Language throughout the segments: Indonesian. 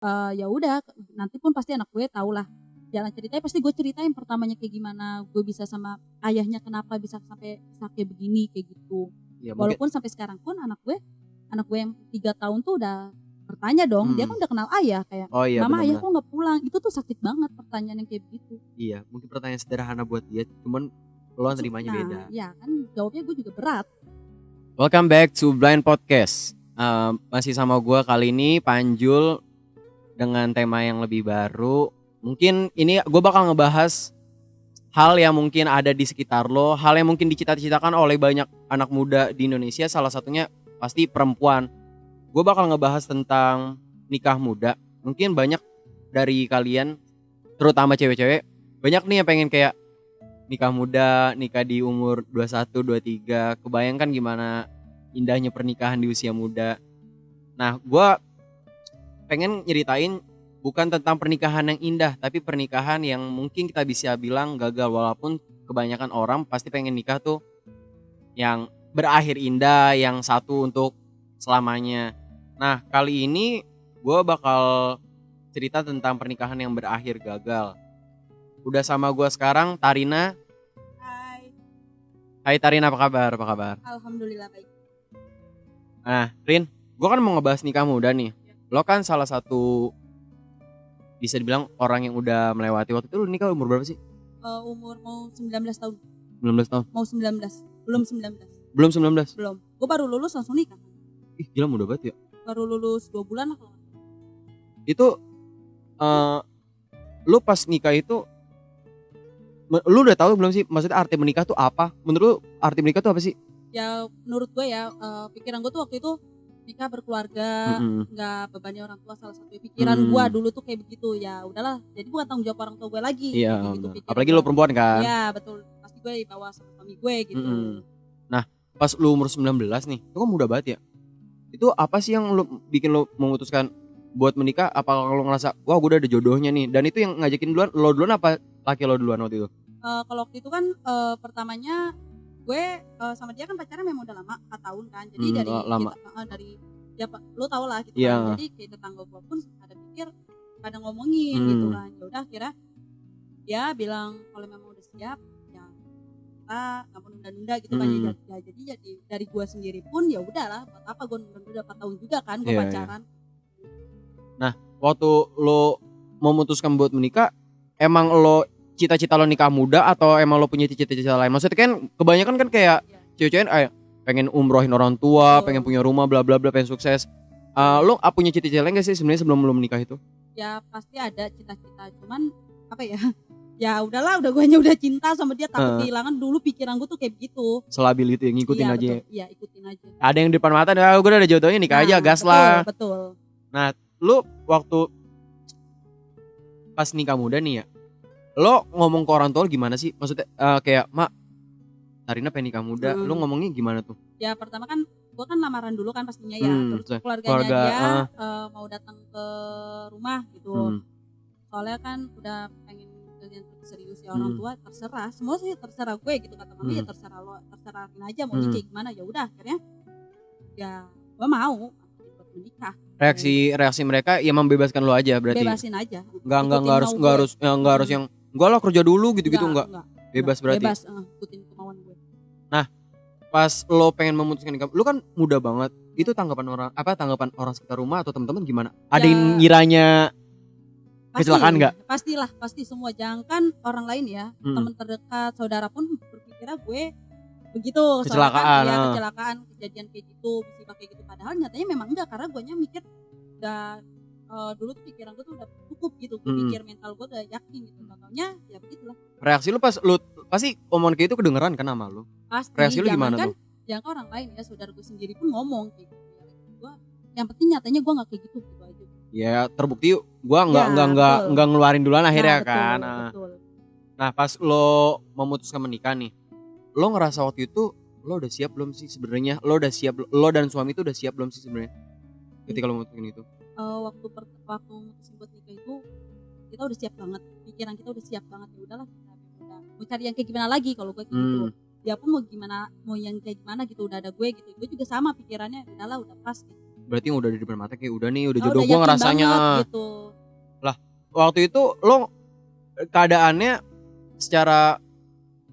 Ya udah nanti pun pasti anak gue tahu lah jalan ceritanya, pasti gue ceritain pertamanya kayak gimana gue bisa sama ayahnya, kenapa bisa sampai bisa kayak begini kayak gitu. Ya mungkin Walaupun sampai sekarang pun anak gue yang 3 tahun tuh udah bertanya dong, dia kan udah kenal ayah kayak, Oh iya, "Mama, ayah benar-benar. kok nggak pulang?" Itu tuh sakit banget pertanyaan yang kayak begitu. Iya, mungkin pertanyaan sederhana buat dia, cuman lo nerimanya beda. Ya kan jawabnya gue juga berat. Welcome back to Blind Podcast. Masih sama gue kali ini Panjul dengan tema yang lebih baru. Mungkin ini gue bakal ngebahas hal yang mungkin ada di sekitar lo, hal yang mungkin dicita-citakan oleh banyak anak muda di Indonesia. Salah satunya pasti perempuan. Gue bakal ngebahas tentang nikah muda. Mungkin banyak dari kalian, terutama cewek-cewek, banyak nih yang pengen kayak nikah muda, nikah di umur 21, 23. Kebayangkan gimana indahnya pernikahan di usia muda. Nah, gue pengen nyeritain bukan tentang pernikahan yang indah, tapi pernikahan yang mungkin kita bisa bilang gagal. Walaupun kebanyakan orang pasti pengen nikah tuh yang berakhir indah, yang satu untuk selamanya. Nah, kali ini gue bakal cerita tentang pernikahan yang berakhir gagal. Udah sama gue sekarang Tarina. Hai. Hai Tarina, apa kabar? Apa kabar? Alhamdulillah baik. Nah, Rin, gue kan mau ngebahas nikah muda nih. Lo kan salah satu bisa dibilang orang yang udah melewati. Waktu itu lo nikah umur berapa sih? Umur mau 19 tahun. 19 tahun? Mau 19. Belum 19. Belum 19? Belum. Gue baru lulus langsung nikah. Ih, gila muda banget ya. Baru lulus 2 bulan lah kalau. Itu lo pas nikah itu lu udah tahu belum sih maksudnya arti menikah tuh apa? Menurut lu arti menikah tuh apa sih? Ya menurut gue ya, pikiran gue tuh waktu itu nikah berkeluarga, nggak bebani orang tua, salah satu pikiran gue dulu tuh kayak begitu. Ya udahlah, jadi bukan tanggung jawab orang tua gue lagi. Iya, gitu apalagi lo perempuan kan. Iya betul, pasti gue dibawa sama suami gue gitu. Nah, pas lu umur 19 nih, itu kan muda banget ya. Itu apa sih yang lu bikin lo memutuskan buat menikah? Apa lo ngerasa wah gue udah ada jodohnya nih? Dan itu yang ngajakin lo duluan apa laki lo duluan waktu itu? Kalau waktu itu kan pertamanya gue sama dia kan pacarnya memang udah lama 4 tahun kan, jadi dari lama. kita dari ya lo tau lah gitu Iya. kan, jadi kayak tetangga gue pun ada pikir, pada ngomongin gitu kan. Ya udah akhirnya dia bilang kalau memang udah siap ya kita nggak mau nunda-nunda gitu kan. Ya jadi dari gue sendiri pun ya udahlah, buat apa gue nunda-nunda 4 tahun juga kan gue pacaran. Nah, waktu lo memutuskan buat menikah, emang lo cita-cita lo nikah muda atau emang lo punya cita-cita lain? Maksudnya kan kebanyakan kan kayak cewek-cewek pengen umrohin orang tua, pengen punya rumah, bla bla bla, pengen sukses. Lo punya cita-cita lain gak sih sebenarnya sebelum lo menikah itu? Ya pasti ada cita-cita, cuman apa ya? Ya udahlah, udah cinta sama dia, takut kehilangan. Dulu pikiran gue tuh kayak begitu. Selabil itu ya, ngikutin aja. Iya, ikutin aja. Ada yang di depan mata, gue udah ada jodohnya nikah aja, gas lah. Betul. Nah, lo waktu pas nikah muda nih ya, lo ngomong ke orang tua gimana sih? Maksudnya kayak mak, Tarina pengen nikah muda, lo ngomongnya gimana tuh? Ya pertama kan gue kan lamaran dulu kan pastinya ya, terus keluarganya dia mau datang ke rumah gitu. Soalnya kan udah pengen kalian serius ya, orang tua terserah, semua sih terserah gue gitu, kata mami ya terserah lo, terserahin aja mau kayak gimana. Ya udah akhirnya ya gue mau menikah. Reaksi mereka ya membebaskan lo aja berarti. Bebasin aja. Enggak harus yang enggak lah kerja dulu gitu-gitu enggak. Bebas berarti. Bebas, ikutin kemauan gue. Nah, pas lo pengen memutuskan nikah, lo kan muda banget. Itu tanggapan orang sekitar rumah atau teman-teman gimana? Ada yang ngiranya kecelakaan enggak? Pastilah, pasti semua. Jangan kan orang lain ya, teman terdekat, saudara pun berpikirnya gue begitu. Kecelakaan. Kan, kecelakaan, kejadian kayak gitu, musibah kayak gitu. Padahal nyatanya memang enggak, karena gue mikir udah dulu tuh pikiran gue tuh udah cukup gitu. Gue pikir mental gue udah yakin gitu. Contohnya ya begitulah. Reaksi lu pas lu pasti omongan kayak itu kedengeran kan sama lu? Pasti. Reaksi lu gimana kan, tuh? Jangan kan orang lain ya, saudara gue sendiri pun ngomong kayak gitu. Gue, yang penting nyatanya gue nggak kayak gitu aja. Ya terbukti gue nggak ngeluarin duluan akhirnya betul, kan. Betul. Nah pas lo memutuskan menikah nih, lo ngerasa waktu itu lo udah siap belum sih sebenarnya? Lo dan suami itu udah siap belum sih sebenarnya? Ketika lo memutuskan itu? Waktu mutusin buat nikah itu kita udah siap banget, pikiran kita udah siap banget. Ya udahlah, kita udah mau cari yang kayak gimana lagi kalau gue kayak gitu. Dia pun mau yang kayak gimana gitu, udah ada gue gitu. Gue juga sama pikirannya, udahlah udah pas gitu. Berarti udah di depan mata kayak udah nih, udah jodoh gue yakin ngerasanya. banget gitu. Lah, waktu itu lo keadaannya secara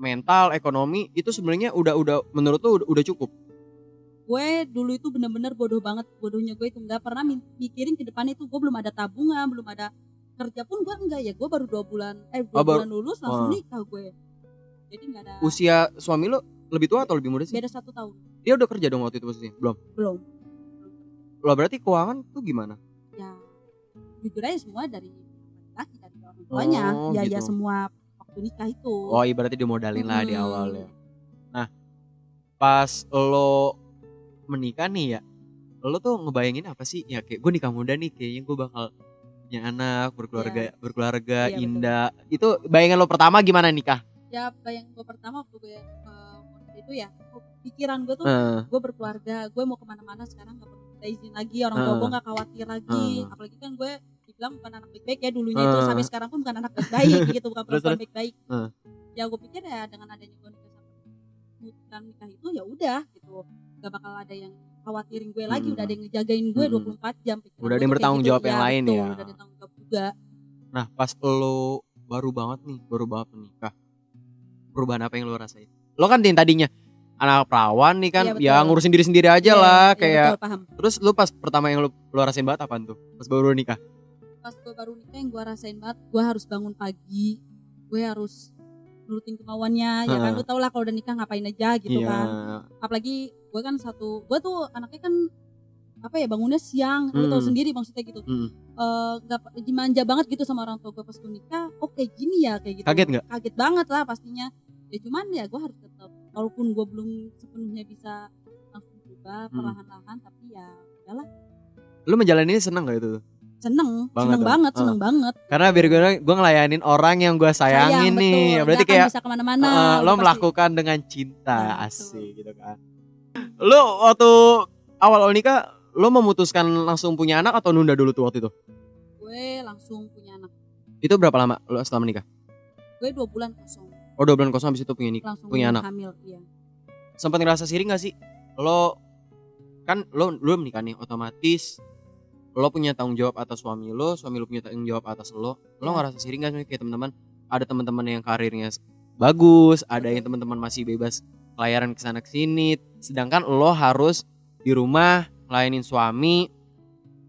mental, ekonomi itu sebenarnya udah menurut lo udah cukup? Gue dulu itu bener-bener bodoh banget. Bodohnya gue itu nggak pernah mikirin ke depan itu. Gue belum ada tabungan, belum ada kerja pun gue enggak ya. Gue baru 2 bulan bulan lulus langsung nikah gue. Jadi nggak ada. Usia suami lo lebih tua atau lebih muda sih? Beda 1 tahun. Dia udah kerja dong waktu itu posisinya? Belum. Lo berarti keuangan tuh gimana? Ya jujur aja semua dari laki dari orang tuanya. Ya gitu. Ya semua waktu nikah itu. Oh iya, berarti dimodalin lah di awal ya. Nah pas lo menikah nih ya, lo tuh ngebayangin apa sih? Ya kayak gue nikah muda nih, kayaknya gue bakal punya anak, berkeluarga indah. Betul. Itu bayangan lo pertama gimana nikah? Ya bayangan gue pertama waktu gue itu ya, pikiran gue tuh gue berkeluarga, gue mau kemana-mana sekarang gak perlu minta izin lagi, orang tua gue gak khawatir lagi. Apalagi kan gue dibilang bukan anak baik-baik ya dulunya itu, sampai sekarang pun bukan anak baik-baik gitu, bukan perempuan baik-baik. Ya gue pikir ya dengan adanya gue nikah itu ya udah gitu, gak bakal ada yang khawatirin gue lagi, udah ada yang ngejagain gue 24 jam. Udah ada yang bertanggung jawab yang lain ya. Udah ada tanggung jawab juga. Nah pas lo baru banget menikah, perubahan apa yang lo rasain? Lo kan tadinya anak perawan nih kan, ya ngurusin diri sendiri aja lah kayak. Betul, paham. Terus lo pas pertama yang lo rasain banget apaan tuh? Pas baru nikah? Pas gue baru nikah yang gue rasain banget, gue harus bangun pagi, gue harus nurutin kemauannya, ya kan lu tau lah kalau udah nikah ngapain aja gitu kan. Apalagi gue kan gue tuh anaknya kan bangunnya siang, lu tau sendiri maksudnya gitu. Gak dimanja banget gitu sama orang tua gue pas gue nikah. Kayak gini ya kayak gitu. Kaget nggak? Kaget banget lah pastinya. Ya cuman ya gue harus tetap, walaupun gue belum sepenuhnya bisa langsung berubah perlahan-lahan, tapi ya udahlah. Lu menjalani ini seneng gak itu? Seneng banget. Karena biar gue ngelayanin orang yang gue sayangin nih. Berarti kayak bisa kemana-mana. Lo melakukan dengan cinta, asik gitu kan. Lo waktu awal nikah, lo memutuskan langsung punya anak atau nunda dulu tuh waktu itu? Gue langsung punya anak. Itu berapa lama lo setelah menikah? Gue 2 bulan kosong. 2 bulan kosong habis itu punya anak. Hamil, iya. Sempat ngerasa sirik gak sih? Lo menikah nih, otomatis lo punya tanggung jawab atas suami lo punya tanggung jawab atas lo ngerasa sirik gak sih kayak teman-teman? Ada teman-teman yang karirnya bagus, ada yang teman-teman masih bebas pelayaran kesana kesini, sedangkan lo harus di rumah ngelayanin suami,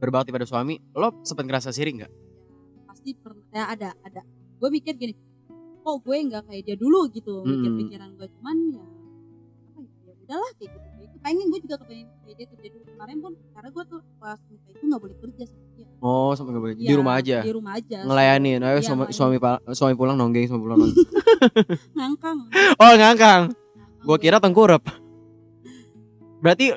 berbakti pada suami. Lo sempat ngerasa sirik nggak? Pasti pernah. Ya ada. Gue mikir gini, kok gue nggak kayak dia dulu gitu, mikir pikiran gue. Cuman ya udahlah kayak gitu. Pengen gue juga kepengen kayak dia kerja dulu kemarin pun, karena gue tuh pas nikah itu nggak boleh kerja sama dia. Sampai nggak boleh. Di rumah aja. Di rumah aja. Ngelayanin. Ayo suami pulang nonggeng, suami pulang. Ngangkang. Ngangkang. Gue kira tengkurap. Berarti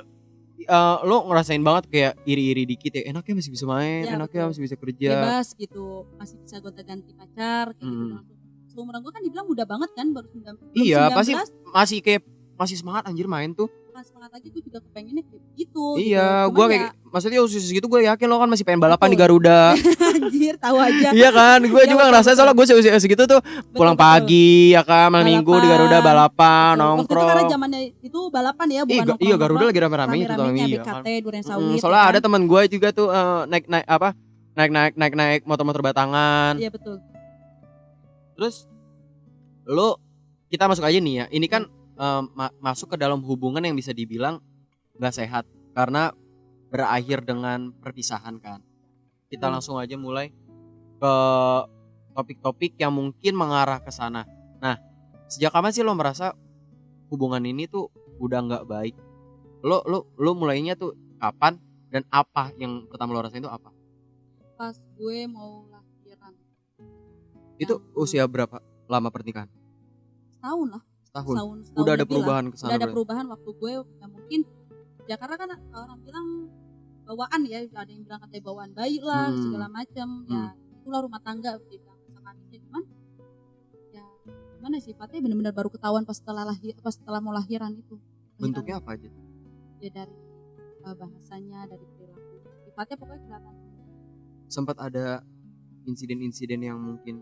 lo ngerasain banget kayak iri-iri dikit ya, enaknya masih bisa main, enaknya masih bisa kerja, bebas gitu, masih bisa gonta-ganti pacar kayak gitu langsung. Seumuran gue kan dibilang muda banget kan, baru 19. Iya, pasti masih semangat anjir main tuh. Semangat lagi gue juga kepengennya kayak gitu. Iya, gue kayak maksudnya usus gitu, gue yakin lo kan masih pengen balapan di Garuda. Anjir, tahu aja. Iya kan, gue juga ngerasa soalnya gue usia segitu tuh pulang pagi ya kan, malam minggu di Garuda balapan, nongkrong. Waktu itu karena zamannya itu balapan ya, bukan nongkrong. Iya, Garuda lagi rame-ramenya itu tahun ini. BKT, Duren Sawit. Soalnya ada teman gue juga tuh naik motor-motor batangan. Iya betul. Terus kita masuk aja nih ya. Ini kan masuk ke dalam hubungan yang bisa dibilang gak sehat karena berakhir dengan perpisahan kan. Kita langsung aja mulai ke topik-topik yang mungkin mengarah ke sana. Nah, sejak kapan sih lo merasa hubungan ini tuh udah gak baik? Lo mulainya tuh kapan dan apa yang pertama lo rasain itu apa? Pas gue mau lahiran. Itu usia berapa lama pernikahan? Setahun lah. Setahun udah ada perubahan kesana. Udah ada perubahan waktu gue ya mungkin ya karena kan orang bilang bawaan ya, ada yang bilang katanya bawaan bayi lah segala macam ya, itulah rumah tangga dibilang sama anaknya. Cuman ya gimana sifatnya benar-benar baru ketahuan pas setelah mau lahiran itu. Bentuknya apa aja? Ya dari bahasanya, dari perilaku, sifatnya pokoknya kelihatan. Sempat ada insiden-insiden yang mungkin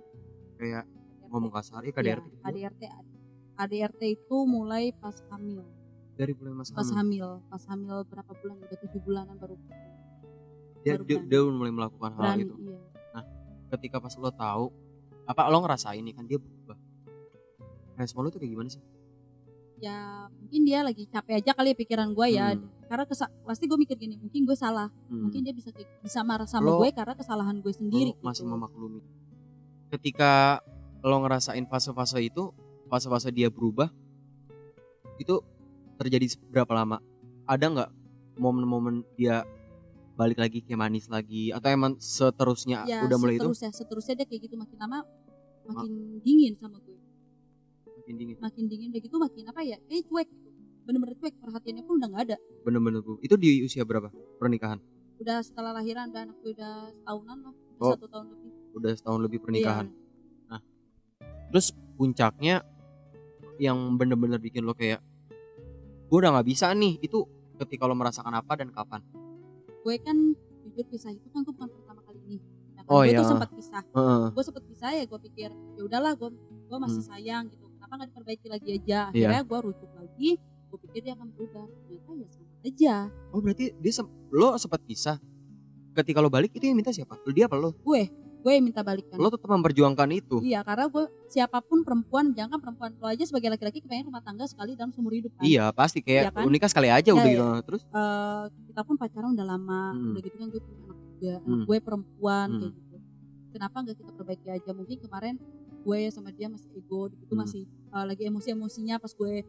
kayak ngomong kasar ya, KDRT gitu. ADRT itu mulai pas hamil. Dari mulai pas hamil berapa bulan, udah 7 bulanan baru. Dia mulai melakukan hal berani, itu. iya. Nah, ketika pas lo tahu, apa lo ngerasain nih kan dia berubah. Respon lo tuh kayak gimana sih? Ya mungkin dia lagi capek aja kali ya pikiran gue ya. Karena pasti gue mikir gini, mungkin gue salah. Mungkin dia bisa marah sama gue karena kesalahan gue sendiri gitu. Masih memaklumi. Ketika lo ngerasain fase-fase itu, fase-fase dia berubah, itu terjadi berapa lama? Ada nggak momen-momen dia balik lagi kayak manis lagi, atau emang seterusnya ya, udah mulai itu? Seterusnya dia kayak gitu, makin lama makin dingin sama gue. Makin dingin udah gitu makin apa ya, kayak cuek gitu. Bener-bener cuek, perhatiannya pun udah gak ada. Bener-bener tuh. Itu di usia berapa pernikahan? Udah setelah lahiran, udah anak gue udah setahunan lah, 1 tahun lebih. Udah setahun lebih pernikahan. Iya. Nah, terus puncaknya yang bener-bener bikin lo kayak gue udah gak bisa nih, itu ketika lo merasakan apa dan kapan? Gue kan jujur pisah itu kan gue bukan pertama kali ini. Nah, gue tuh sempat pisah. Gue sempat pisah ya, gue pikir ya udahlah, gue masih sayang gitu. Kenapa nggak diperbaiki lagi aja? Akhirnya gue rujuk lagi. Gue pikir dia akan berubah. Ternyata ya sama aja. Oh berarti lo sempat pisah. Ketika lo balik itu yang minta siapa? Dia apa lo? Gue yang minta balikan. Lo tetap memperjuangkan itu? Iya, karena gue siapapun perempuan, jangan perempuan lo aja sebagai laki-laki kepengen rumah tangga sekali dalam seumur hidup kan. Iya pasti kayak kan? Nikah sekali aja udah gitu. Terus kita pun pacaran udah lama. Udah gitu kan gue punya anak juga. Anak gue perempuan kayak gitu. Kenapa nggak kita perbaiki aja? Mungkin kemarin gue sama dia masih ego gitu, masih lagi emosi-emosinya pas gue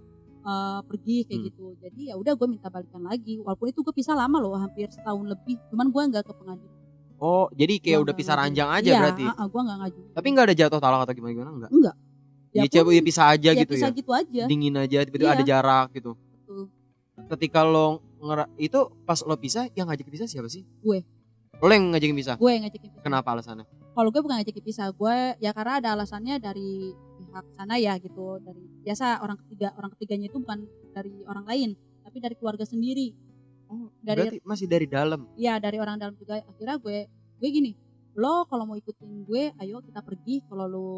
pergi kayak gitu. Jadi ya udah gue minta balikan lagi. Walaupun itu gue pisah lama loh, hampir setahun lebih. Cuman gue nggak ke pengadilan. Oh jadi kayak udah pisah ranjang aja berarti? Iya, gue gak ngaju. Tapi gak ada jatuh talak atau gimana? Enggak. Ya pisah aja gitu pisah ya? Gitu aja. Dingin aja, tiba-tiba ada jarak gitu. Betul. Ketika lo itu pas lo pisah, yang ngajakin pisah siapa sih? Gue. Lo yang ngajakin pisah? Gue yang ngajakin pisah. Kenapa alasannya? Kalau gue bukan ngajakin pisah, gue ya karena ada alasannya dari pihak sana ya gitu. Dari biasa orang ketiganya itu bukan dari orang lain, tapi dari keluarga sendiri. Oh, berarti masih dari dalam? Iya, dari orang dalam juga. Akhirnya gue gini, lo kalau mau ikutin gue, ayo kita pergi. Kalau lo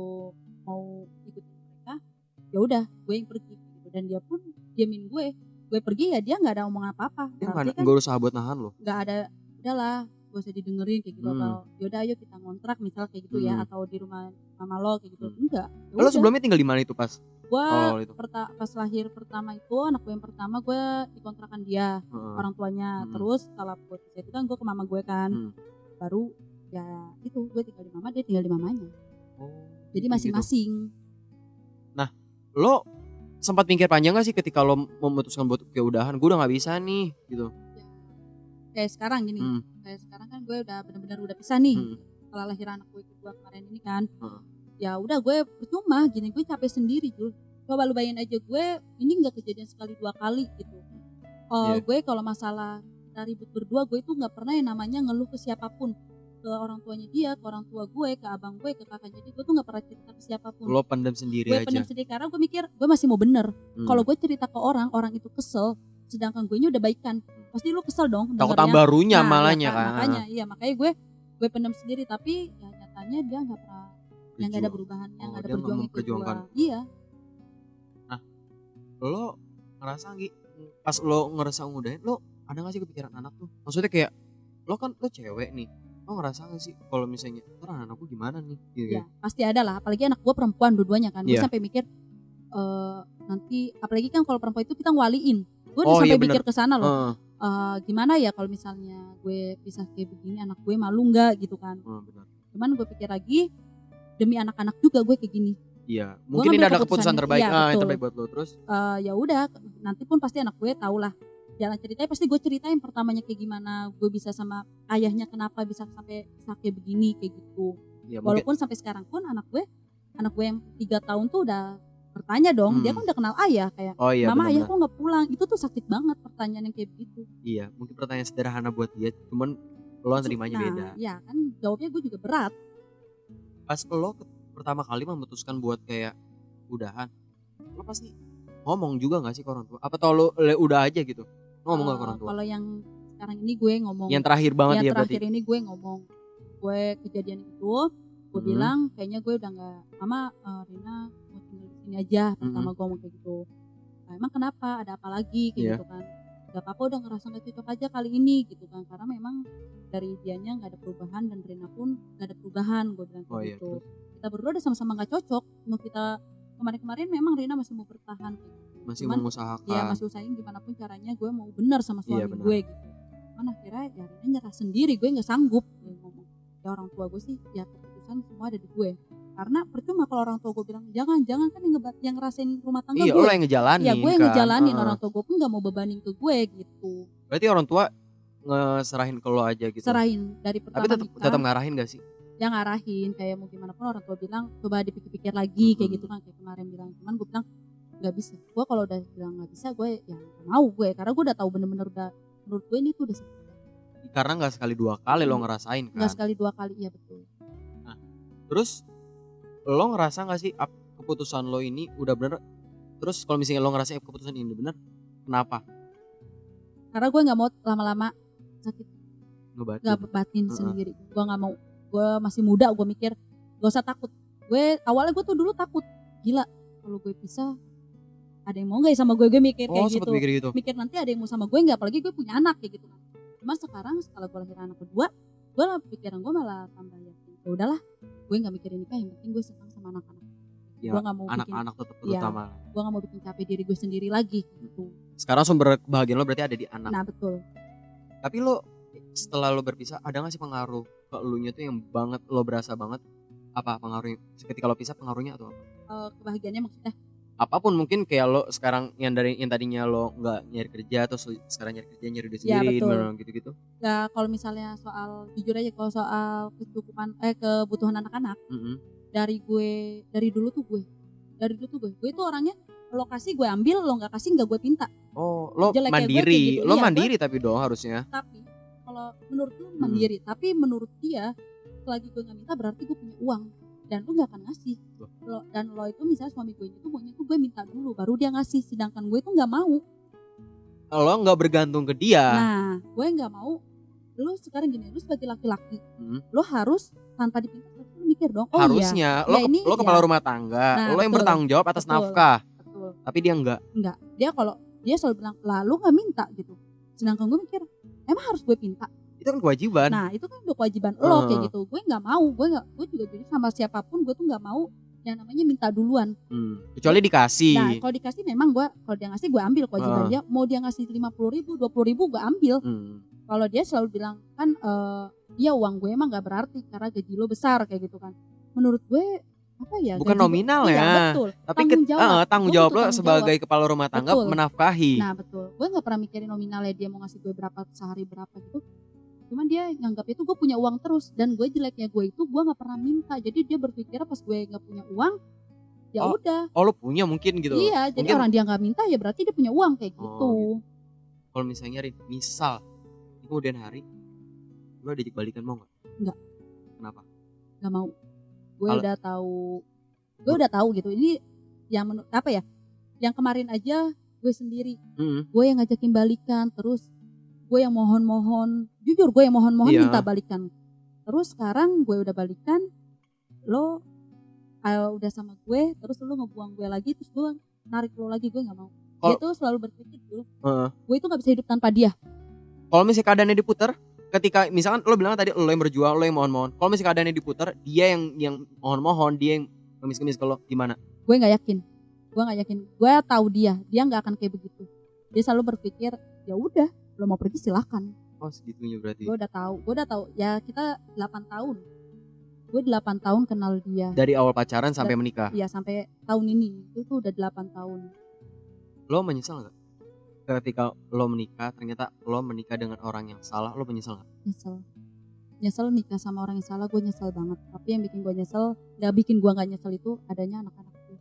mau ikutin mereka, ya udah, gue yang pergi. Gitu. Dan dia pun diamin gue pergi ya dia nggak ada omong apa-apa. Dia nggak usaha buat nahan lo? Nggak ada, udahlah, gak usah didengerin kayak gitu. Atau yaudah ayo kita ngontrak misal kayak gitu ya, atau di rumah mama lo kayak gitu. Enggak. Lo sebelumnya tinggal di mana itu pas? Gue pas lahir pertama itu, anak gue yang pertama gue dikontrakan dia, orang tuanya. Terus setelah gue itu kan gue ke mama gue kan. Baru ya itu gue tinggal di mama, dia tinggal di mamanya. Jadi masing-masing. Nah lo sempat mikir panjang gak sih ketika lo memutuskan buat kayak udahan, gue udah gak bisa nih gitu? Ya, kayak sekarang gini, kayak sekarang kan gue udah benar-benar udah pisah nih. Setelah lahiran anak gue kemarin ini kan, ya udah gue percuma gini, gue capek sendiri Jul. Coba lu bayangin aja, gue ini nggak kejadian sekali 2 kali gitu. Gue kalau masalah kita ribut berdua, gue itu nggak pernah yang namanya ngeluh ke siapapun, ke orang tuanya dia, ke orang tua gue, ke abang gue, ke kakaknya dia. Gue tuh nggak pernah cerita ke siapapun. Lo pendam sendiri aja. Gue pendam sendiri karena gue mikir gue masih mau bener. Kalau gue cerita ke orang itu kesel, sedangkan gue udah baikan, pasti lu kesel dong. Takut tambah runyam malahnya kan. Makanya gue pendam sendiri, tapi ya nyatanya dia nggak pernah, yang nggak ada perubahannya, nggak ada perjuangan. Iya. Nah, lo ngerasa pas lo ngerasa ngudahin, lo ada nggak sih kepikiran anak tuh? Maksudnya kayak lo kan lo cewek nih, lo ngerasa nggak sih kalau misalnya ntar anakku gimana nih? Gitu. Ya pasti ada lah, apalagi anak gue perempuan dua-duanya kan. Gue sampai mikir nanti, apalagi kan kalau perempuan itu kita ngwaliin. Gue udah sampai mikir ke sana loh. Gimana ya kalau misalnya gue pisah kayak begini, anak gue malu nggak gitu kan? Benar. Cuman gue pikir lagi, demi anak-anak juga gue kayak gini. Iya, mungkin ini ada keputusan terbaik, yang terbaik buat lo. Terus ya udah, nanti pun pasti anak gue tahu lah jalan ceritanya. Pasti gue ceritain pertamanya kayak gimana gue bisa sama ayahnya, kenapa bisa sampai kayak begini kayak gitu ya. Walaupun sampai sekarang pun anak gue yang 3 tahun tuh udah bertanya dong. Dia kan udah kenal ayah, kayak mama, ayah kok nggak pulang. Itu tuh sakit banget pertanyaan yang kayak begitu. Iya, mungkin pertanyaan sederhana buat dia, cuman lo nerimanya beda. Iya kan, jawabnya gue juga berat. Pas lo pertama kali memutuskan buat kayak udahan, lo pasti ngomong juga gak sih ke orang tua? Apa tau lo udah aja gitu? Ngomong gak ke orang tua? Kalau yang sekarang ini gue ngomong. Yang terakhir banget ya berarti? Yang terakhir ini gue ngomong. Gue kejadian itu, gue bilang kayaknya gue udah gak, mama, Rina mau tinggal di sini aja. Pertama gue ngomong kayak gitu. Nah, emang kenapa? Ada apa lagi? Kayak gitu kan. gak apa-apa udah ngerasa gak cocok aja kali ini gitu kan, karena memang dari dianya gak ada perubahan dan Rina pun gak ada perubahan, gue bilang kayak gitu. Kita berdua udah sama-sama gak cocok, mau kita kemarin-kemarin memang Rina masih mau bertahan gitu. Masih mengusahakan. Iya, masih usahain gimana pun caranya gue mau benar sama suami gue gitu. Cuman akhirnya ya Rina nyerah sendiri, gue gak sanggup. Gue ngomong, ya orang tua gue sih ya keputusan semua ada di gue. Karena percuma kalau orang tua gue bilang jangan kan yang ngerasain rumah tangga gue. Iya, lo yang ngejalanin. Iya, gue yang ngejalanin. Orang tua gue pun gak mau bebanin ke gue gitu. Berarti orang tua ngeserahin ke lo aja gitu? Serahin dari pertama. Tapi tetap ngarahin gak sih? Ya ngarahin, kayak mau gimana pun orang tua bilang coba dipikir-pikir lagi kayak gitu kan, kayak kemarin bilang. Cuman gue bilang gak bisa. Gue kalau udah bilang gak bisa, gue ya gak mau gue, karena gue udah tahu bener-bener udah, menurut gue ini tuh udah sakit. Karena gak sekali dua kali lo ngerasain kan? Gak sekali dua kali, iya betul. Nah, terus lo ngerasa gak sih keputusan lo ini udah bener? Terus kalau misalnya lo ngerasa keputusan ini bener, kenapa? Karena gue gak mau lama-lama sakit, ngebatin sendiri. Gue gak mau, gue masih muda, gue mikir gak usah takut. Awalnya gue tuh dulu takut, gila kalau gue pisah ada yang mau gak ya sama gue mikir kayak gitu. Mikir nanti ada yang mau sama gue gak, apalagi gue punya anak kayak gitu kan. Cuma sekarang setelah gue lahir anak kedua, gue lah pikiran gue malah tambah yakin. Ya udahlah, gue nggak mikirin nikah, yang penting gue senang sama anak-anak. Ya, gue nggak mau anak-anak tetap terutama. Ya, gue nggak mau bikin capek diri gue sendiri lagi. Gitu. Sekarang sumber kebahagiaan lo berarti ada di anak. Nah betul. Tapi lo setelah lo berpisah ada nggak sih pengaruh ke elunya tuh yang banget lo berasa banget? Apa pengaruhnya? Ketika lo pisah pengaruhnya atau apa? Kebahagiaannya maksudnya? Apapun mungkin kayak lo sekarang yang tadinya lo nggak nyari kerja atau sekarang nyari kerja nyari duit sendiri gitu-gitu. Ya kalau misalnya soal jujur aja, kalau soal kebutuhan anak-anak, dari dulu tuh gue itu orangnya lo kasih gue ambil, lo nggak kasih nggak gue pinta. Oh, lo mandiri, gitu. Lo iya, mandiri tapi dong harusnya. Tapi kalau menurut lo mandiri, tapi menurut dia selagi gue nggak minta berarti gue punya uang. Dan lu gak akan ngasih. Lo itu misalnya suami gue itu maunya tuh gue minta dulu baru dia ngasih, sedangkan gue itu gak mau. Lo gak bergantung ke dia. Nah gue gak mau. Lu sekarang gini, lu sebagai laki-laki lo harus tanpa dipinta lu mikir dong, oh harusnya iya, lo kepala rumah tangga, lo yang bertanggung jawab atas nafkah. Betul. Tapi dia enggak. Dia selalu bilang lalu gak minta gitu. Sedangkan gue mikir emang harus gue pinta? Itu kan kewajiban. Nah itu kan udah kewajiban lo kayak gitu. Gue nggak mau, gue juga jadi sama siapapun gue tuh nggak mau yang namanya minta duluan. Kecuali dikasih. Nah kalau dikasih memang kalau dia ngasih gue ambil kewajiban dia. Mau dia ngasih 50.000, 20.000 gue ambil. Kalau dia selalu bilang kan ya uang gue emang nggak berarti karena gaji lo besar kayak gitu kan. Menurut gue apa ya? Bukan nominal ya. Iya, betul. Tapi tanggung jawab lo sebagai kepala rumah tangga menafkahi. Nah betul. Gue nggak pernah mikirin nominalnya dia mau ngasih gue berapa sehari berapa gitu. Cuman dia nganggap itu gue punya uang terus, dan gue jeleknya gue itu gue nggak pernah minta, jadi dia berpikir pas gue nggak punya uang ya udah. Oh lo punya mungkin gitu. Iya, jadi orang dia nggak minta ya berarti dia punya uang kayak gitu. Gitu. Kalau misalnya misal di kemudian hari lo diajak balikan mau nggak? Nggak. Kenapa? Nggak mau. Gue udah tahu gitu. Ini yang apa ya? Yang kemarin aja gue sendiri, gue yang ngajakin balikan, terus gue yang mohon-mohon, jujur gue yang mohon-mohon minta balikan. Terus sekarang gue udah balikan, lo udah sama gue, terus lo ngebuang gue lagi, terus gue narik lo lagi, gue nggak mau. Dia tuh selalu berpikir dulu, gue itu nggak bisa hidup tanpa dia. Kalau misalnya keadaannya diputar, ketika misalkan lo bilang tadi lo yang berjuang, lo yang mohon-mohon, kalau misalnya keadaannya diputar, dia yang mohon-mohon, dia yang ngemis-ngemis ke lo, gimana? Gue nggak yakin, gue tahu dia nggak akan kayak begitu. Dia selalu berpikir, ya udah. Lo mau pergi silahkan. Oh segitunya berarti. Gue udah tahu. Ya kita 8 tahun. Gue 8 tahun kenal dia. Dari awal pacaran sampai menikah? Iya sampai tahun ini. Itu tuh udah 8 tahun. Lo menyesal gak? Ketika lo menikah ternyata lo menikah dengan orang yang salah, lo menyesal gak? Nyesel nikah sama orang yang salah, gue nyesel banget. Tapi yang bikin gue nyesel, gak bikin gue gak nyesel itu adanya anak-anak gue.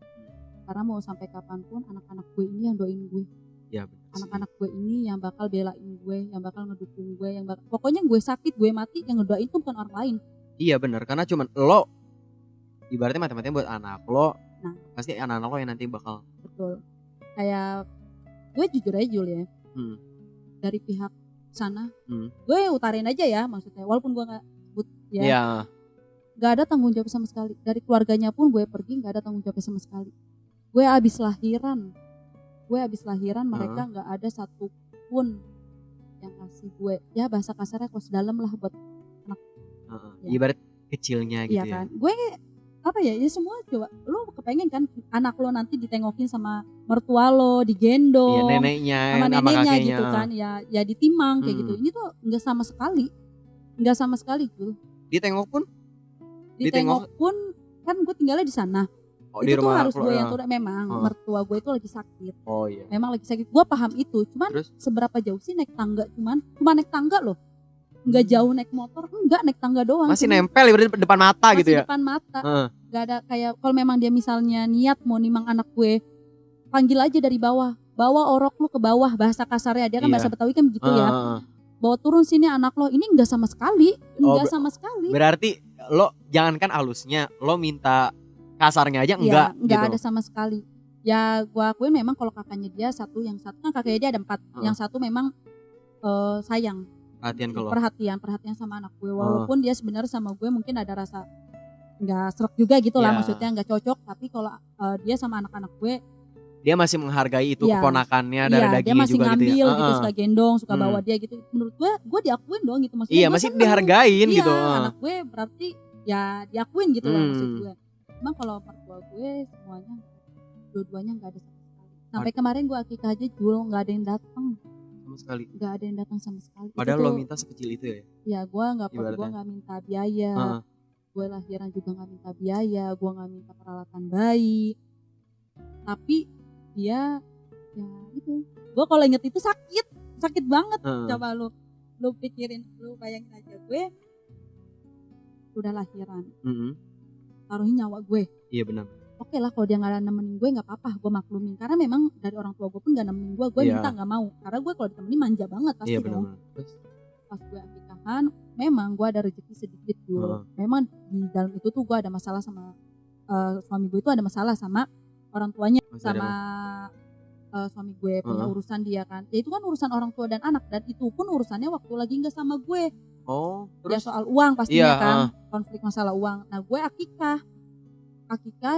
Karena mau sampai kapanpun anak-anak gue ini yang doain gue. Ya, anak-anak gue ini yang bakal belain gue, yang bakal ngedukung gue, pokoknya gue sakit, gue mati, yang ngedoain itu bukan orang lain. Iya benar, karena cuman lo ibaratnya mati-matian buat anak lo. Nah, pasti anak-anak lo yang nanti bakal. Betul. Kayak gue jujur aja Jul ya. Dari pihak sana, gue utarin aja ya maksudnya, walaupun gue nggak sebut ya. Iya. Gak ada tanggung jawab sama sekali. Dari keluarganya pun gue pergi gak ada tanggung jawab sama sekali. Gue abis lahiran mereka nggak ada pun yang kasih gue ya bahasa kasarnya kos dalam lah buat anak. Ya. Ibarat kecilnya gitu iya kan? Gue apa ya semua coba lo kepengen kan anak lo nanti ditengokin sama mertua lo, digendong neneknya, sama neneknya kakeknya. gitu kan, ya ditimang kayak gitu. Ini tuh nggak sama sekali tuh. Ditengok pun kan gue tinggalnya di sana. Di itu tuh rumah harus gue yang turun. Memang mertua gue itu lagi sakit. Memang lagi sakit. Gue paham itu. Cuman terus? Seberapa jauh sih naik tangga? Cuma naik tangga loh. Enggak jauh naik motor, enggak naik tangga doang. Masih nempel ya depan mata gitu ya. Masih depan mata. Enggak ada kayak kalau memang dia misalnya niat mau nimang anak gue, panggil aja dari bawah. Bawa orok lu ke bawah, bahasa kasarnya dia kan bahasa Betawi kan begitu ya. Bawa turun sini anak lo. Ini enggak sama sekali. Sama sekali. Berarti lo jangankan halusnya, lo minta kasarnya aja enggak gitu. Ada sama sekali. Ya gue akuin memang kalau kakaknya dia yang satu kan kakaknya dia ada 4. Yang satu memang sayang. Perhatian sama anak gue, walaupun dia sebenarnya sama gue mungkin ada rasa nggak serak juga gitu lah, maksudnya nggak cocok, tapi kalau dia sama anak-anak gue dia masih menghargai itu keponakannya dari dagingnya dia masih juga ngambil gitu, ya? gitu suka gendong, suka bawa dia gitu. Menurut gue diakuin dong gitu, maksudnya masih dihargain gitu. Anak gue berarti ya diakuin gitu lah maksud gue. Emang kalau mertua gue semuanya dua-duanya nggak ada sama sekali. Sampai kemarin gue akikah aja Jul nggak ada yang datang. Sekali. Gak ada yang datang sama sekali. Padahal lo minta sekecil itu ya? Ya gue nggak minta biaya, gue lahiran juga nggak minta biaya, gue nggak minta peralatan bayi, tapi dia ya itu. Gue kalau inget itu sakit banget. Coba lu pikirin, lu bayangin aja gue udah lahiran, taruhin nyawa gue. Iya benar. Oke lah kalau dia nggak nemenin gue nggak apa-apa, gue maklumin karena memang dari orang tua gue pun nggak nemenin gue minta nggak mau karena gue kalau ditemenin manja banget pasti dong. Pas gue akikahan memang gue ada rezeki sedikit dulu. Memang di dalam itu tuh gue ada masalah sama suami gue, itu ada masalah sama orang tuanya. Suami gue punya urusan dia kan, ya itu kan urusan orang tua dan anak, dan itu pun urusannya waktu lagi nggak sama gue. Terus? Ya soal uang pastinya kan, konflik masalah uang. Nah gue akikah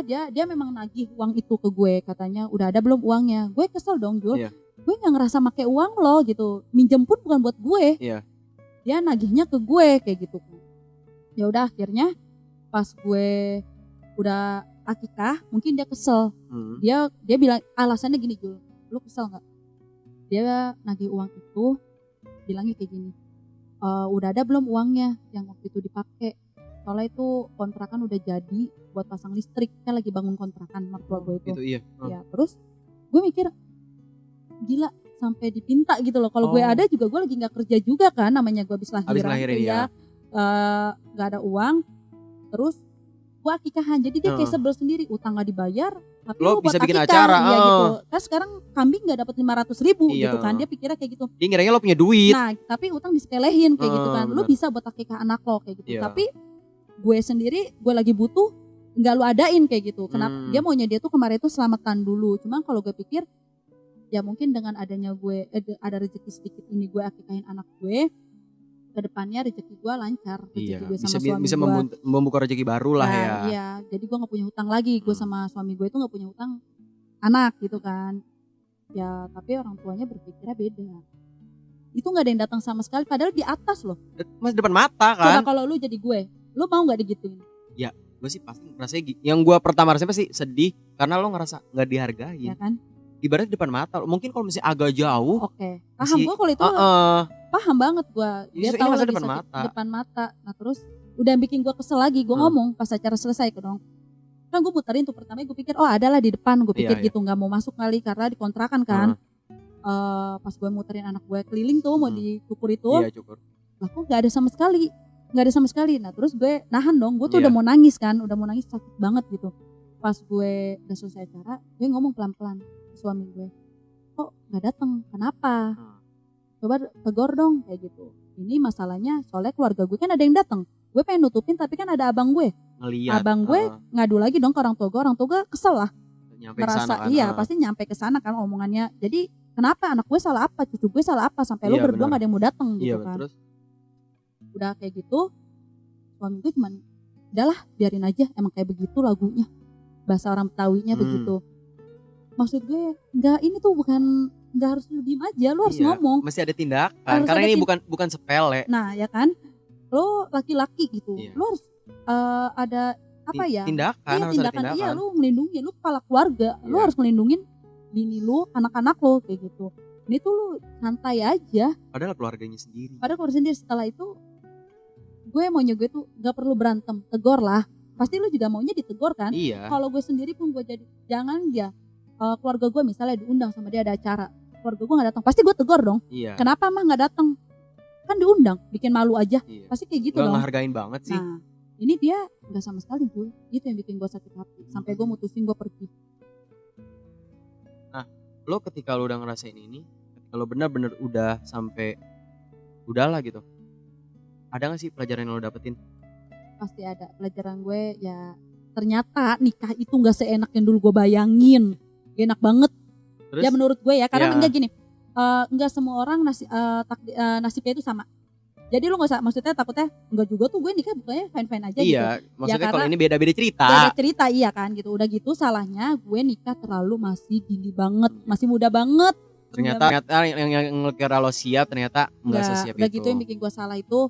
dia memang nagih uang itu ke gue, katanya udah ada belum uangnya. Gue kesel dong Jul, gue nggak ngerasa make uang lo gitu, minjem pun bukan buat gue. Dia nagihnya ke gue kayak gitu kan. Ya udah akhirnya pas gue udah akikah mungkin dia kesel. Dia bilang alasannya gini Jul, lu kesel nggak? Dia nagih uang itu bilangnya kayak gini, udah ada belum uangnya yang waktu itu dipakai? Soalnya itu kontrakan udah jadi buat pasang listrik, kan lagi bangun kontrakan mertua gue itu. Iya. Ya terus gue mikir gila sampai dipinta gitu loh. Kalau gue ada juga gue lagi nggak kerja juga kan, namanya gue habis lahiran ya, nggak ada uang. Terus gue akikahan, jadi dia kayak sebel sendiri, utang nggak dibayar, tapi lo buat bisa bikin akikah, acara. Gitu. Kan sekarang kambing nggak dapat 500.000 gitu kan, dia pikirnya kayak gitu. Dia ngiranya lo punya duit. Nah tapi utang disepelehin kayak gitu kan, lo bisa buat akikah anak lo kayak gitu. Tapi gue sendiri gue lagi butuh nggak lu adain kayak gitu. Kenapa dia maunya dia tuh kemarin tuh selamatan dulu. Cuma kalau gue pikir ya mungkin dengan adanya gue ada rezeki sedikit ini, gue akikahin anak gue, kedepannya rezeki gue lancar, rezeki gue sama suami bisa gue membuka rezeki baru lah ya. Iya, jadi gue nggak punya hutang lagi. Gue sama suami gue itu nggak punya hutang anak gitu kan. Ya tapi orang tuanya berpikirnya beda. Itu nggak ada yang datang sama sekali, padahal di atas loh. Mas depan mata kan. Coba kalau lu jadi gue, lu mau nggak digituin? Ya gue sih pasti rasanya yang gue pertama rasanya pasti sedih karena lo ngerasa nggak dihargai. Ya kan? Ibarat depan mata. Mungkin kalau misalnya agak jauh. Oke. Paham gue kalau itu. Paham banget gue. Dia tahu lagi depan mata. Nah terus udah bikin gue kesel lagi. Gue ngomong pas acara selesai ke dong. Kan gue muterin tuh pertama, gue pikir adalah di depan. Gue pikir gitu nggak mau masuk kali karena dikontrakan kan. Pas gue muterin anak gue keliling tuh mau dicukur itu. Iya cukur. Lah kok nggak ada sama sekali. Nah terus gue nahan dong, gue tuh udah mau nangis kan, sakit banget gitu. Pas gue udah selesai acara, gue ngomong pelan-pelan ke suami gue, kok gak datang, kenapa? Coba tegur dong kayak gitu. Ini masalahnya soalnya keluarga gue kan ada yang datang, gue pengen nutupin tapi kan ada abang gue. Abang gue ngadu lagi dong ke orang tua gue kesel lah. Merasa kan, pasti nyampe ke sana kan omongannya. Jadi kenapa anak gue salah apa, cucu gue salah apa sampai lu berdua gak ada yang mau datang gitu kan. Terus? Udah kayak gitu suami gue cuman udahlah biarin aja, emang kayak begitu lagunya, bahasa orang Betawinya begitu. Maksud gue enggak, ini tuh bukan nggak harus lu diem aja, lu harus Iya, ngomong. mesti ada tindakan. Harus Karena ada ini bukan sepele. Nah ya kan, lo laki-laki gitu, Iya. lo harus ada apa ya? Tindakan, harus ada tindakan. Iya, lu melindungi, lu kepala keluarga, lu Iya. harus melindungin bini lu, anak-anak lo kayak gitu. Ini tuh lu santai aja. Padahal keluarganya sendiri. Padahal keluarga sendiri. Setelah itu gue maunya gue tuh gak perlu berantem, tegur lah. Pasti lu juga maunya ditegur kan? Iya. Kalau gue sendiri pun gue jadi, jangan dia keluarga gue misalnya diundang sama dia ada acara, keluarga gue gak datang, pasti gue tegur dong. Iya. Kenapa mah gak datang? Kan diundang, bikin malu aja. Iya. Pasti kayak gitu Nggak dong. ngehargain banget sih. Nah, ini dia gak sama sekali Jul. Itu yang bikin gue sakit hati. Sampai gue mutusin gue pergi. Nah, lo ketika lo udah ngerasain ini, ketika lo benar-benar udah sampai udahlah gitu, ada gak sih pelajaran yang lo dapetin? Pasti ada. Pelajaran gue ya, ternyata nikah itu gak seenak yang dulu gue bayangin. Gak enak banget. Terus? Ya menurut gue ya. Karena Ya. enggak gini, enggak semua orang nasibnya itu sama. Jadi lu gak usah, maksudnya takutnya enggak juga tuh gue nikah bukannya fine-fine aja gitu. Iya, maksudnya kalau karena ini beda-beda cerita. Beda cerita iya kan gitu. Udah gitu salahnya gue nikah terlalu masih dini banget, masih muda banget. Ternyata yang kira lo siap ternyata enggak sesiap udah itu. gitu yang bikin gue salah itu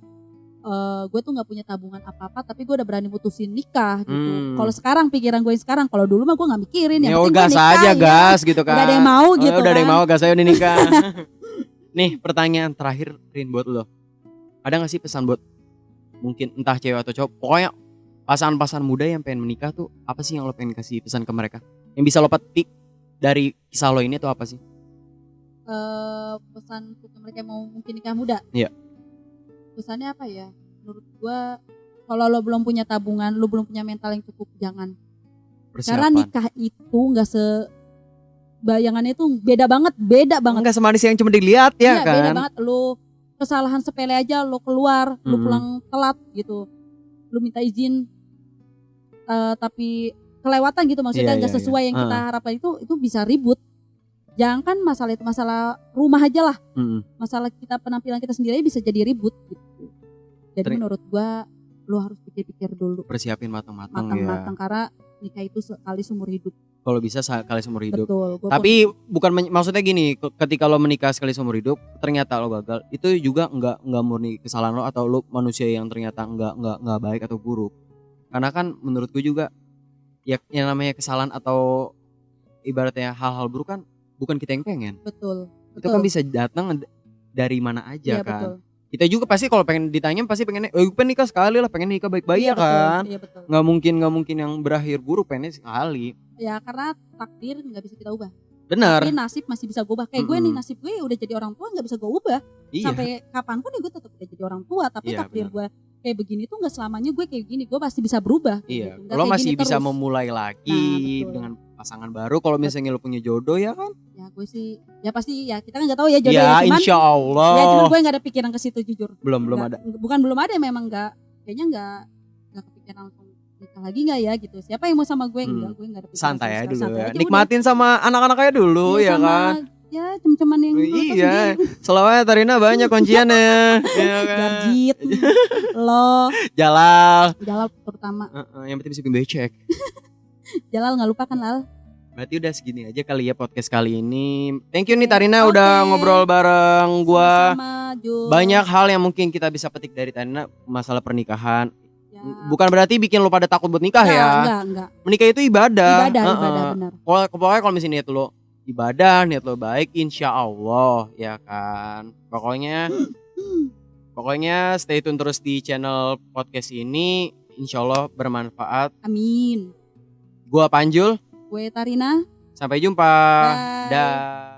gue tuh nggak punya tabungan apa-apa, tapi gue udah berani mutusin nikah gitu. Kalau sekarang pikiran gue sekarang, kalau dulu mah gue nggak mikirin, yang penting gue gas nikah aja ya. gas gitu kan. Udah ada yang mau gitu udah ada yang kan. mau gas aja udah nikah. Nih pertanyaan terakhir Rin buat lo. Ada gak sih pesan buat mungkin entah cewek atau cowok, pokoknya pasangan-pasangan muda yang pengen menikah tuh apa sih yang lo pengen kasih pesan ke mereka? Yang bisa lo petik dari kisah lo ini tuh apa sih? Pesan untuk mereka yang mau mungkin nikah muda. Iya. Pesannya apa ya? Menurut gue, kalau lo belum punya tabungan, lo belum punya mental yang cukup, jangan. Persiapan. Karena nikah itu nggak bayangannya itu beda banget. Enggak semanis yang cuma dilihat ya iya, kan? beda banget. Lo kesalahan sepele aja lo keluar, lo pulang telat gitu, lo minta izin tapi kelewatan gitu, maksudnya nggak sesuai yang kita harapkan, itu bisa ribut. Jangan kan masalah itu, masalah rumah aja lah, masalah kita penampilan kita sendiri bisa jadi ribut gitu. Jadi menurut gua lo harus pikir-pikir dulu, persiapin matang-matang ya. Karena nikah itu sekali seumur hidup. Kalau bisa sekali seumur hidup. Betul. Tapi bukan maksudnya gini, ketika lo menikah sekali seumur hidup ternyata lo gagal, itu juga enggak murni kesalahan lo atau lo manusia yang ternyata enggak baik atau buruk. Karena kan menurut gue juga ya yang namanya kesalahan atau ibaratnya hal-hal buruk kan bukan kita yang pengen. Betul. Itu kan bisa datang dari mana aja iya, kan. Betul. Kita juga pasti kalau pengen ditanya pasti pengennya pengen nikah sekali lah, pengen nikah baik-baik ya kan. Iya, betul. Nggak mungkin yang berakhir buruk, pengennya sekali. Ya karena takdir nggak bisa kita ubah. Benar. Tapi nasib masih bisa gue ubah. Kayak gue nih, nasib gue udah jadi orang tua nggak bisa gue ubah. Iya. Sampai kapanpun ya gue tetap udah jadi orang tua. Tapi Iya, takdir gue kayak begini tuh nggak selamanya gue kayak gini. Gue pasti bisa berubah. Iya. Gitu. Lo masih bisa terus memulai lagi dengan pasangan baru. Kalau misalnya lo punya jodoh ya kan. Ya gue sih, ya pasti ya kita kan nggak tahu ya jodoh Ya cuman, insya Allah. Ya cuman gue nggak ada pikiran ke situ jujur. Belum ada. Bukan belum ada, memang nggak, kayaknya nggak kepikiran langsung nikah lagi nggak ya gitu. Siapa yang mau sama gue? Enggak, gue nggak ada pikiran. Santai aja dulu ya. Aja, Nikmatin udah. Sama anak-anak aja dulu ya kan. Ya cem-ceman yang iya. Selawat Tarina banyak kunciannya. Ya kan? Garjit, lo, Jalal terutama. Yang penting bisa becek. Jalal nggak lupa kan Lal. Berarti udah segini aja kali ya podcast kali ini. Thank you nih Tarina udah ngobrol bareng gua. Banyak hal yang mungkin kita bisa petik dari Tarina masalah pernikahan. Ya. Bukan berarti bikin lo pada takut buat nikah ya. Enggak. Menikah itu ibadah. Ibadah benar. Pokoknya kalau misalnya niat lo ibadah, niat lo baik, insya Allah ya kan. Pokoknya stay tune terus di channel podcast ini. Insya Allah bermanfaat. Amin. Gua Panjul. Gue Tarina. Sampai jumpa. Bye. Dah.